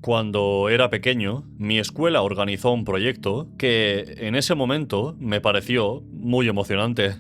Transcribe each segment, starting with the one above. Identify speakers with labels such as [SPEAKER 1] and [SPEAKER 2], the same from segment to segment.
[SPEAKER 1] Cuando era pequeño, mi escuela organizó un proyecto que en ese momento me pareció muy emocionante.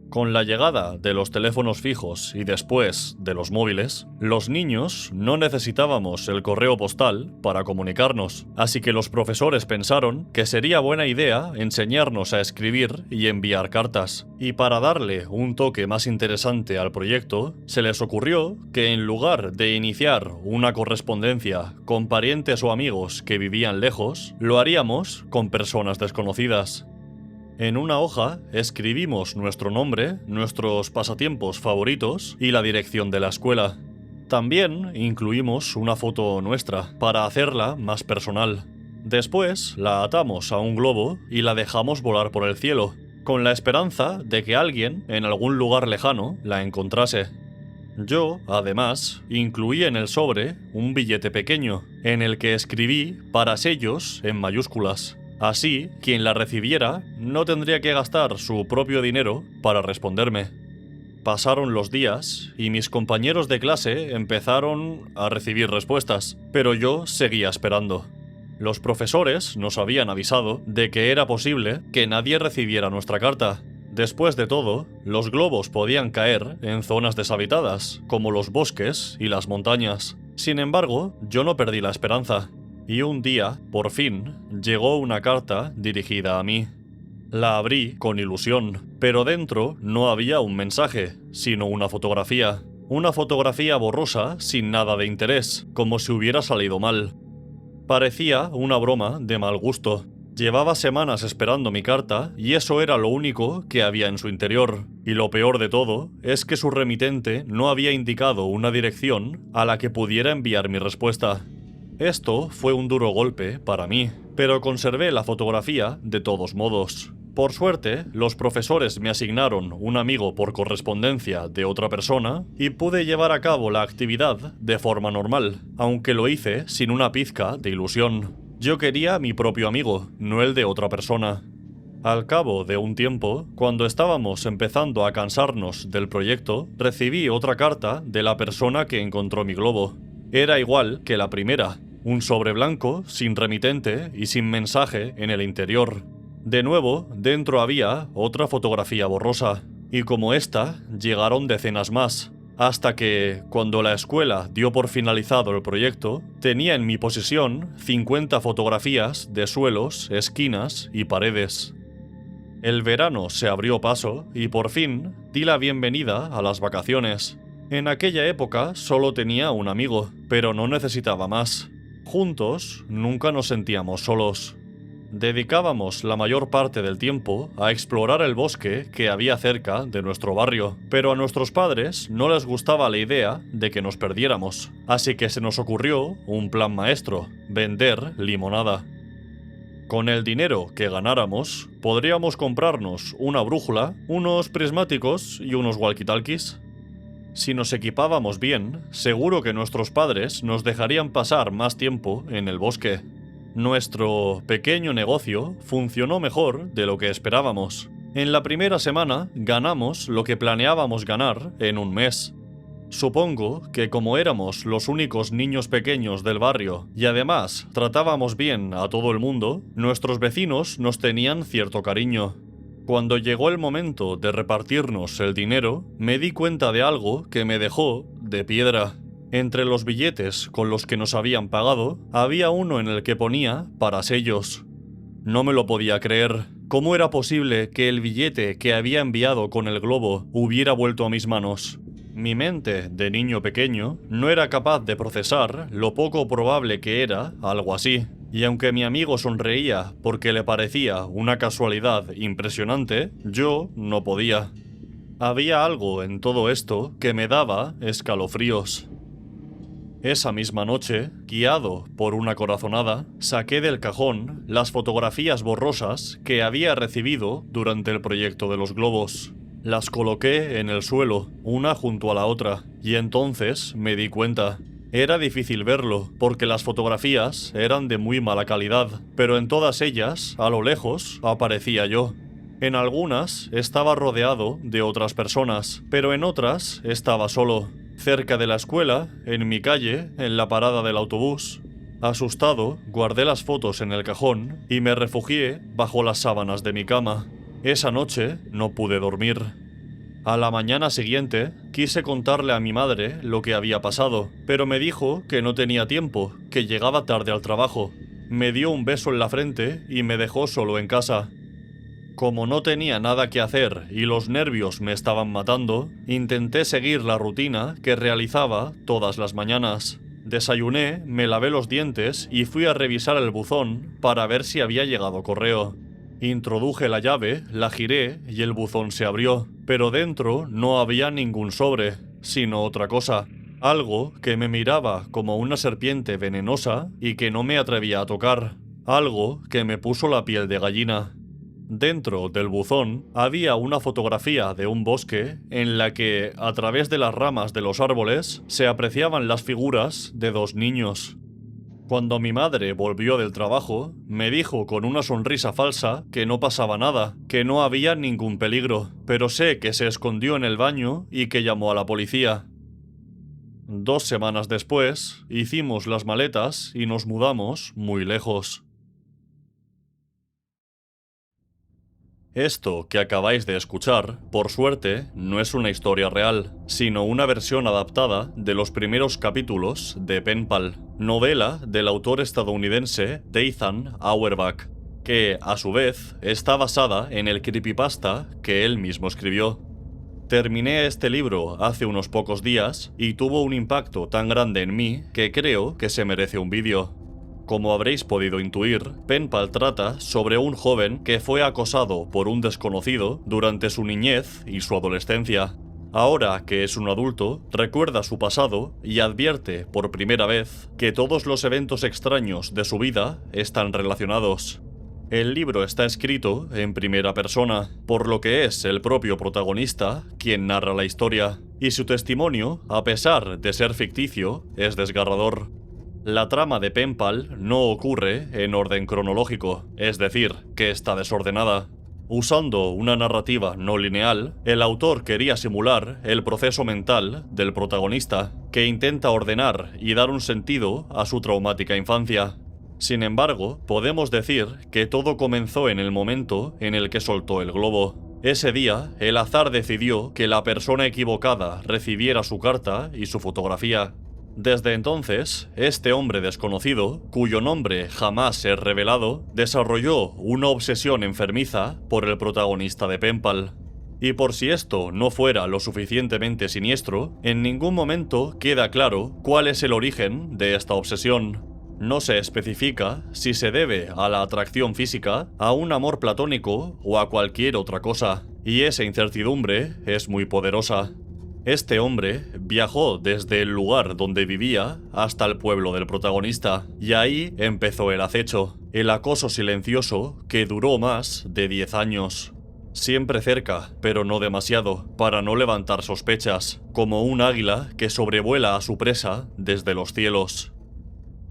[SPEAKER 1] Con la llegada de los teléfonos fijos y después de los móviles, los niños no necesitábamos el correo postal para comunicarnos, así que los profesores pensaron que sería buena idea enseñarnos a escribir y enviar cartas. Y para darle un toque más interesante al proyecto, se les ocurrió que en lugar de iniciar una correspondencia con parientes o amigos que vivían lejos, lo haríamos con personas desconocidas. En una hoja escribimos nuestro nombre, nuestros pasatiempos favoritos y la dirección de la escuela. También incluimos una foto nuestra para hacerla más personal. Después la atamos a un globo y la dejamos volar por el cielo, con la esperanza de que alguien en algún lugar lejano la encontrase. Yo, además, incluí en el sobre un billete pequeño, en el que escribí "para sellos" en mayúsculas. Así, quien la recibiera no tendría que gastar su propio dinero para responderme. Pasaron los días y mis compañeros de clase empezaron a recibir respuestas, pero yo seguía esperando. Los profesores nos habían avisado de que era posible que nadie recibiera nuestra carta. Después de todo, los globos podían caer en zonas deshabitadas, como los bosques y las montañas. Sin embargo, yo no perdí la esperanza. Y un día, por fin, llegó una carta dirigida a mí. La abrí con ilusión, pero dentro no había un mensaje, sino una fotografía. Una fotografía borrosa sin nada de interés, como si hubiera salido mal. Parecía una broma de mal gusto. Llevaba semanas esperando mi carta y eso era lo único que había en su interior. Y lo peor de todo es que su remitente no había indicado una dirección a la que pudiera enviar mi respuesta. Esto fue un duro golpe para mí, pero conservé la fotografía de todos modos. Por suerte, los profesores me asignaron un amigo por correspondencia de otra persona y pude llevar a cabo la actividad de forma normal, aunque lo hice sin una pizca de ilusión. Yo quería mi propio amigo, no el de otra persona. Al cabo de un tiempo, cuando estábamos empezando a cansarnos del proyecto, recibí otra carta de la persona que encontró mi globo. Era igual que la primera. Un sobre blanco, sin remitente y sin mensaje en el interior. De nuevo, dentro había otra fotografía borrosa. Y como esta, llegaron decenas más. Hasta que, cuando la escuela dio por finalizado el proyecto, tenía en mi posesión 50 fotografías de suelos, esquinas y paredes. El verano se abrió paso y por fin di la bienvenida a las vacaciones. En aquella época solo tenía un amigo, pero no necesitaba más. Juntos nunca nos sentíamos solos. Dedicábamos la mayor parte del tiempo a explorar el bosque que había cerca de nuestro barrio, pero a nuestros padres no les gustaba la idea de que nos perdiéramos, así que se nos ocurrió un plan maestro: vender limonada. Con el dinero que ganáramos, podríamos comprarnos una brújula, unos prismáticos y unos walkie-talkies. Si nos equipábamos bien, seguro que nuestros padres nos dejarían pasar más tiempo en el bosque. Nuestro pequeño negocio funcionó mejor de lo que esperábamos. En la primera semana ganamos lo que planeábamos ganar en un mes. Supongo que como éramos los únicos niños pequeños del barrio y además tratábamos bien a todo el mundo, nuestros vecinos nos tenían cierto cariño. Cuando llegó el momento de repartirnos el dinero, me di cuenta de algo que me dejó de piedra. Entre los billetes con los que nos habían pagado, había uno en el que ponía "para sellos". No me lo podía creer. ¿Cómo era posible que el billete que había enviado con el globo hubiera vuelto a mis manos? Mi mente, de niño pequeño, no era capaz de procesar lo poco probable que era algo así. Y aunque mi amigo sonreía porque le parecía una casualidad impresionante, yo no podía. Había algo en todo esto que me daba escalofríos. Esa misma noche, guiado por una corazonada, saqué del cajón las fotografías borrosas que había recibido durante el proyecto de los globos. Las coloqué en el suelo, una junto a la otra, y entonces me di cuenta. Era difícil verlo, porque las fotografías eran de muy mala calidad, pero en todas ellas, a lo lejos, aparecía yo. En algunas estaba rodeado de otras personas, pero en otras estaba solo. Cerca de la escuela, en mi calle, en la parada del autobús. Asustado, guardé las fotos en el cajón y me refugié bajo las sábanas de mi cama. Esa noche no pude dormir. A la mañana siguiente, quise contarle a mi madre lo que había pasado, pero me dijo que no tenía tiempo, que llegaba tarde al trabajo. Me dio un beso en la frente y me dejó solo en casa. Como no tenía nada que hacer y los nervios me estaban matando, intenté seguir la rutina que realizaba todas las mañanas. Desayuné, me lavé los dientes y fui a revisar el buzón para ver si había llegado correo. Introduje la llave, la giré y el buzón se abrió, pero dentro no había ningún sobre, sino otra cosa. Algo que me miraba como una serpiente venenosa y que no me atrevía a tocar. Algo que me puso la piel de gallina. Dentro del buzón había una fotografía de un bosque en la que, a través de las ramas de los árboles, se apreciaban las figuras de dos niños. Cuando mi madre volvió del trabajo, me dijo con una sonrisa falsa que no pasaba nada, que no había ningún peligro, pero sé que se escondió en el baño y que llamó a la policía. 2 semanas después, hicimos las maletas y nos mudamos muy lejos. Esto que acabáis de escuchar, por suerte, no es una historia real, sino una versión adaptada de los primeros capítulos de Penpal, novela del autor estadounidense Ethan Auerbach, que, a su vez, está basada en el creepypasta que él mismo escribió. Terminé este libro hace unos pocos días y tuvo un impacto tan grande en mí que creo que se merece un vídeo. Como habréis podido intuir, Penpal trata sobre un joven que fue acosado por un desconocido durante su niñez y su adolescencia. Ahora que es un adulto, recuerda su pasado y advierte por primera vez que todos los eventos extraños de su vida están relacionados. El libro está escrito en primera persona, por lo que es el propio protagonista quien narra la historia, y su testimonio, a pesar de ser ficticio, es desgarrador. La trama de Penpal no ocurre en orden cronológico, es decir, que está desordenada. Usando una narrativa no lineal, el autor quería simular el proceso mental del protagonista, que intenta ordenar y dar un sentido a su traumática infancia. Sin embargo, podemos decir que todo comenzó en el momento en el que soltó el globo. Ese día, el azar decidió que la persona equivocada recibiera su carta y su fotografía. Desde entonces, este hombre desconocido, cuyo nombre jamás es revelado, desarrolló una obsesión enfermiza por el protagonista de Penpal. Y por si esto no fuera lo suficientemente siniestro, en ningún momento queda claro cuál es el origen de esta obsesión. No se especifica si se debe a la atracción física, a un amor platónico o a cualquier otra cosa, y esa incertidumbre es muy poderosa. Este hombre viajó desde el lugar donde vivía hasta el pueblo del protagonista, y ahí empezó el acecho, el acoso silencioso que duró más de 10 años. Siempre cerca, pero no demasiado, para no levantar sospechas, como un águila que sobrevuela a su presa desde los cielos.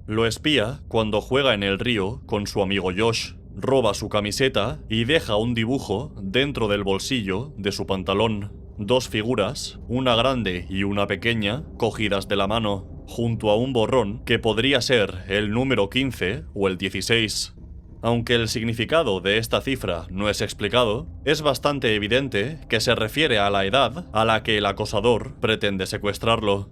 [SPEAKER 1] Lo espía cuando juega en el río con su amigo Josh, roba su camiseta y deja un dibujo dentro del bolsillo de su pantalón. 2 figuras, una grande y una pequeña, cogidas de la mano, junto a un borrón que podría ser el número 15 o el 16. Aunque el significado de esta cifra no es explicado, es bastante evidente que se refiere a la edad a la que el acosador pretende secuestrarlo.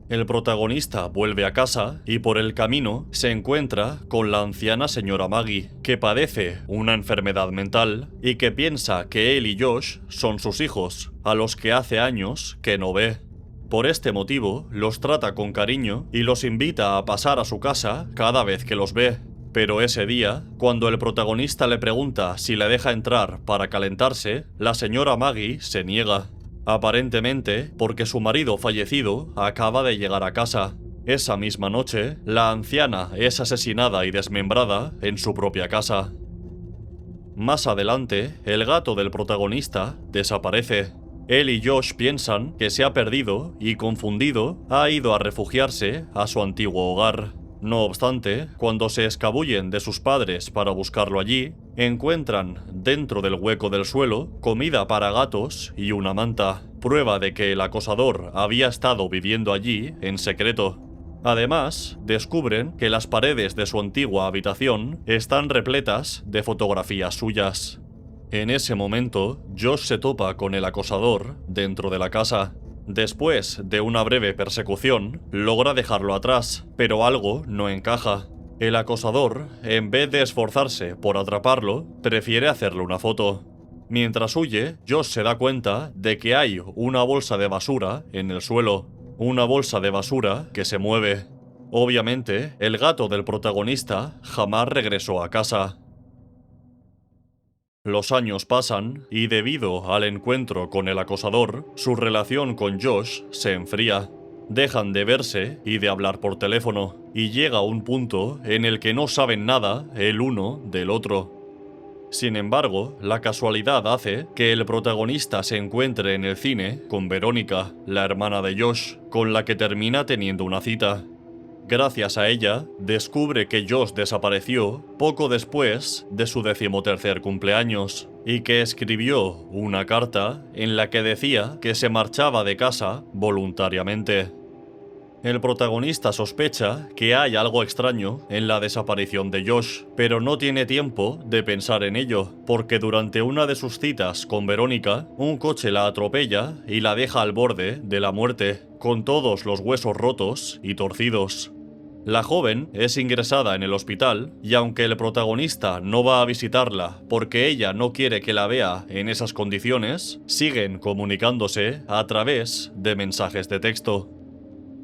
[SPEAKER 1] El protagonista vuelve a casa y por el camino se encuentra con la anciana señora Maggie, que padece una enfermedad mental y que piensa que él y Josh son sus hijos, a los que hace años que no ve. Por este motivo, los trata con cariño y los invita a pasar a su casa cada vez que los ve. Pero ese día, cuando el protagonista le pregunta si le deja entrar para calentarse, la señora Maggie se niega. Aparentemente porque su marido fallecido acaba de llegar a casa. Esa misma noche, la anciana es asesinada y desmembrada en su propia casa. Más adelante, el gato del protagonista desaparece. Él y Josh piensan que se ha perdido y, confundido, ha ido a refugiarse a su antiguo hogar. No obstante, cuando se escabullen de sus padres para buscarlo allí, encuentran, dentro del hueco del suelo, comida para gatos y una manta, prueba de que el acosador había estado viviendo allí en secreto. Además, descubren que las paredes de su antigua habitación están repletas de fotografías suyas. En ese momento, Josh se topa con el acosador dentro de la casa. Después de una breve persecución, logra dejarlo atrás, pero algo no encaja. El acosador, en vez de esforzarse por atraparlo, prefiere hacerle una foto. Mientras huye, Josh se da cuenta de que hay una bolsa de basura en el suelo. Una bolsa de basura que se mueve. Obviamente, el gato del protagonista jamás regresó a casa. Los años pasan y debido al encuentro con el acosador, su relación con Josh se enfría. Dejan de verse y de hablar por teléfono, y llega un punto en el que no saben nada el uno del otro. Sin embargo, la casualidad hace que el protagonista se encuentre en el cine con Verónica, la hermana de Josh, con la que termina teniendo una cita. Gracias a ella, descubre que Josh desapareció poco después de su 13º cumpleaños y que escribió una carta en la que decía que se marchaba de casa voluntariamente. El protagonista sospecha que hay algo extraño en la desaparición de Josh, pero no tiene tiempo de pensar en ello, porque durante una de sus citas con Verónica, un coche la atropella y la deja al borde de la muerte, con todos los huesos rotos y torcidos. La joven es ingresada en el hospital y aunque el protagonista no va a visitarla porque ella no quiere que la vea en esas condiciones, siguen comunicándose a través de mensajes de texto.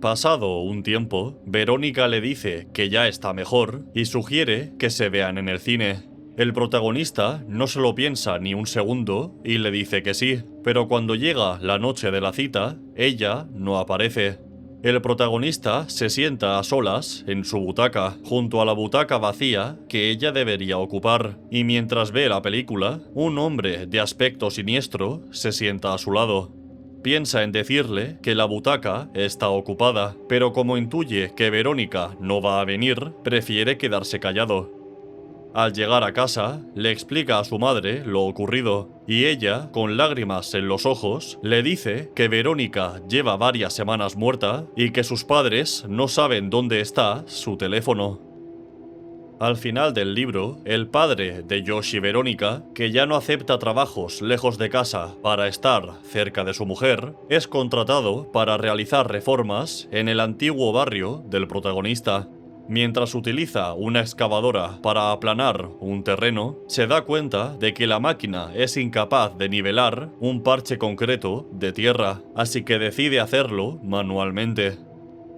[SPEAKER 1] Pasado un tiempo, Verónica le dice que ya está mejor y sugiere que se vean en el cine. El protagonista no se lo piensa ni un segundo y le dice que sí, pero cuando llega la noche de la cita, ella no aparece. El protagonista se sienta a solas en su butaca, junto a la butaca vacía que ella debería ocupar, y mientras ve la película, un hombre de aspecto siniestro se sienta a su lado. Piensa en decirle que la butaca está ocupada, pero como intuye que Verónica no va a venir, prefiere quedarse callado. Al llegar a casa, le explica a su madre lo ocurrido, y ella, con lágrimas en los ojos, le dice que Verónica lleva varias semanas muerta y que sus padres no saben dónde está su teléfono. Al final del libro, el padre de Josh y Verónica, que ya no acepta trabajos lejos de casa para estar cerca de su mujer, es contratado para realizar reformas en el antiguo barrio del protagonista. Mientras utiliza una excavadora para aplanar un terreno, se da cuenta de que la máquina es incapaz de nivelar un parche concreto de tierra, así que decide hacerlo manualmente.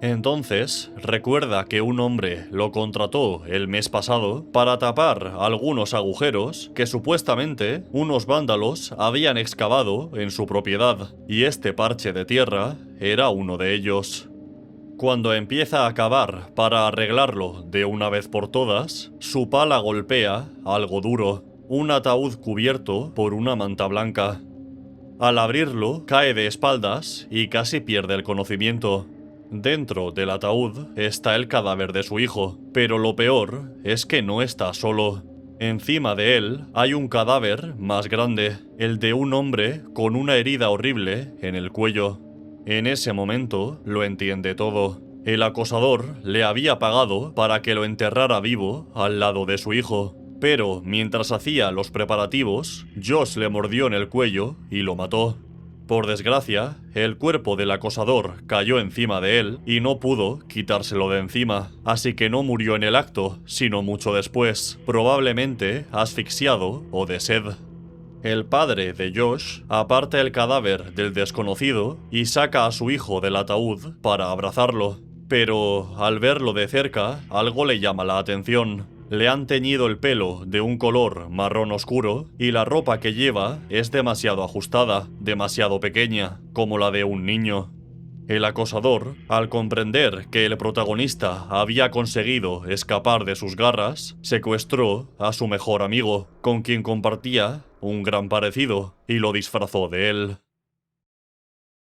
[SPEAKER 1] Entonces, recuerda que un hombre lo contrató el mes pasado para tapar algunos agujeros que supuestamente unos vándalos habían excavado en su propiedad, y este parche de tierra era uno de ellos. Cuando empieza a cavar para arreglarlo de una vez por todas, su pala golpea algo duro, un ataúd cubierto por una manta blanca. Al abrirlo, cae de espaldas y casi pierde el conocimiento. Dentro del ataúd está el cadáver de su hijo, pero lo peor es que no está solo. Encima de él hay un cadáver más grande, el de un hombre con una herida horrible en el cuello. En ese momento lo entiende todo. El acosador le había pagado para que lo enterrara vivo al lado de su hijo, pero mientras hacía los preparativos, Josh le mordió en el cuello y lo mató. Por desgracia, el cuerpo del acosador cayó encima de él y no pudo quitárselo de encima, así que no murió en el acto, sino mucho después, probablemente asfixiado o de sed. El padre de Josh aparta el cadáver del desconocido y saca a su hijo del ataúd para abrazarlo, pero al verlo de cerca, algo le llama la atención. Le han teñido el pelo de un color marrón oscuro y la ropa que lleva es demasiado ajustada, demasiado pequeña, como la de un niño. El acosador, al comprender que el protagonista había conseguido escapar de sus garras, secuestró a su mejor amigo, con quien compartía un gran parecido, y lo disfrazó de él.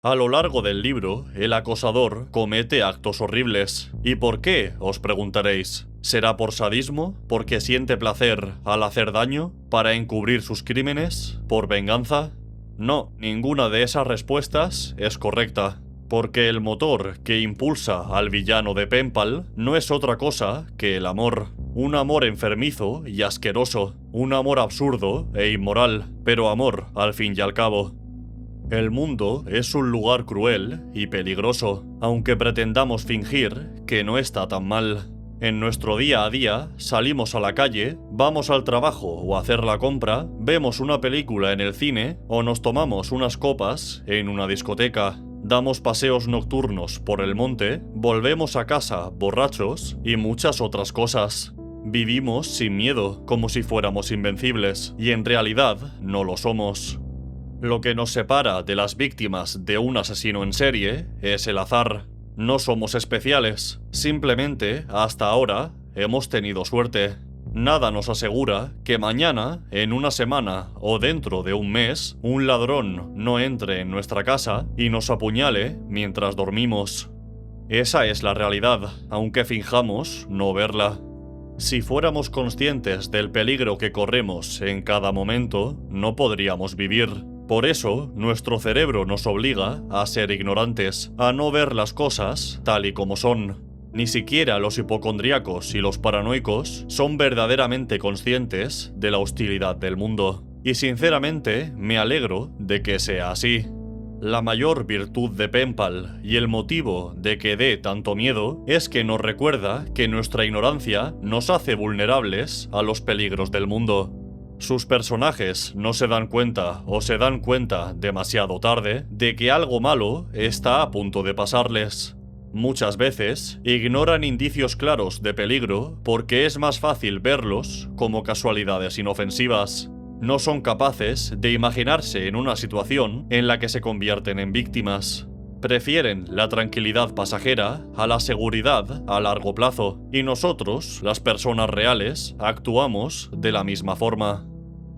[SPEAKER 1] A lo largo del libro, el acosador comete actos horribles. ¿Y por qué?, os preguntaréis. ¿Será por sadismo? ¿Porque siente placer al hacer daño? ¿Para encubrir sus crímenes? ¿Por venganza? No, ninguna de esas respuestas es correcta. Porque el motor que impulsa al villano de Penpal no es otra cosa que el amor. Un amor enfermizo y asqueroso. Un amor absurdo e inmoral, pero amor al fin y al cabo. El mundo es un lugar cruel y peligroso, aunque pretendamos fingir que no está tan mal. En nuestro día a día salimos a la calle, vamos al trabajo o a hacer la compra, vemos una película en el cine o nos tomamos unas copas en una discoteca. Damos paseos nocturnos por el monte, volvemos a casa borrachos y muchas otras cosas. Vivimos sin miedo, como si fuéramos invencibles, y en realidad no lo somos. Lo que nos separa de las víctimas de un asesino en serie es el azar. No somos especiales, simplemente, hasta ahora, hemos tenido suerte. Nada nos asegura que mañana, en una semana o dentro de un mes, un ladrón no entre en nuestra casa y nos apuñale mientras dormimos. Esa es la realidad, aunque finjamos no verla. Si fuéramos conscientes del peligro que corremos en cada momento, no podríamos vivir. Por eso, nuestro cerebro nos obliga a ser ignorantes, a no ver las cosas tal y como son. Ni siquiera los hipocondríacos y los paranoicos son verdaderamente conscientes de la hostilidad del mundo. Y sinceramente, me alegro de que sea así. La mayor virtud de Penpal y el motivo de que dé tanto miedo es que nos recuerda que nuestra ignorancia nos hace vulnerables a los peligros del mundo. Sus personajes no se dan cuenta o se dan cuenta demasiado tarde de que algo malo está a punto de pasarles. Muchas veces ignoran indicios claros de peligro porque es más fácil verlos como casualidades inofensivas. No son capaces de imaginarse en una situación en la que se convierten en víctimas. Prefieren la tranquilidad pasajera a la seguridad a largo plazo, y nosotros, las personas reales, actuamos de la misma forma.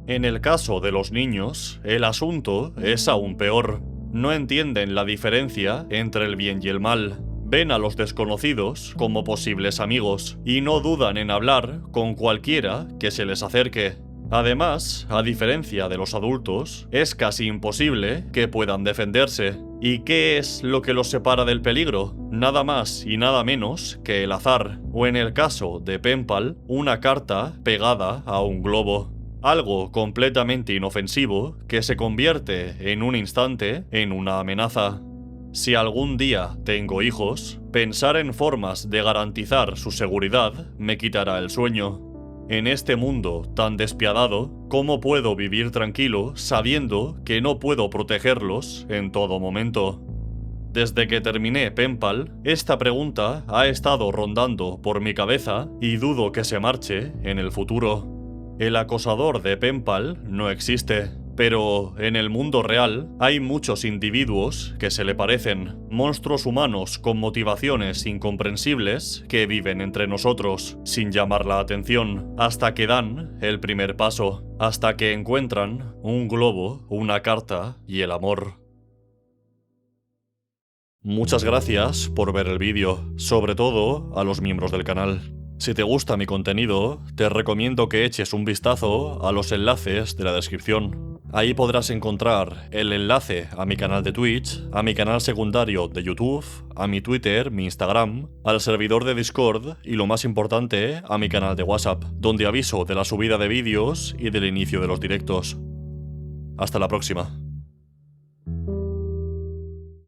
[SPEAKER 1] En el caso de los niños, el asunto es aún peor. No entienden la diferencia entre el bien y el mal. Ven a los desconocidos como posibles amigos y no dudan en hablar con cualquiera que se les acerque. Además, a diferencia de los adultos, es casi imposible que puedan defenderse. ¿Y qué es lo que los separa del peligro? Nada más y nada menos que el azar, o en el caso de Penpal, una carta pegada a un globo. Algo completamente inofensivo que se convierte en un instante en una amenaza. Si algún día tengo hijos, pensar en formas de garantizar su seguridad me quitará el sueño. En este mundo tan despiadado, ¿cómo puedo vivir tranquilo sabiendo que no puedo protegerlos en todo momento? Desde que terminé Penpal, esta pregunta ha estado rondando por mi cabeza y dudo que se marche en el futuro. El acosador de Penpal no existe, pero en el mundo real hay muchos individuos que se le parecen, monstruos humanos con motivaciones incomprensibles que viven entre nosotros, sin llamar la atención, hasta que dan el primer paso, hasta que encuentran un globo, una carta y el amor. Muchas gracias por ver el vídeo, sobre todo a los miembros del canal. Si te gusta mi contenido, te recomiendo que eches un vistazo a los enlaces de la descripción. Ahí podrás encontrar el enlace a mi canal de Twitch, a mi canal secundario de YouTube, a mi Twitter, mi Instagram, al servidor de Discord y, lo más importante, a mi canal de WhatsApp, donde aviso de la subida de vídeos y del inicio de los directos. Hasta la próxima.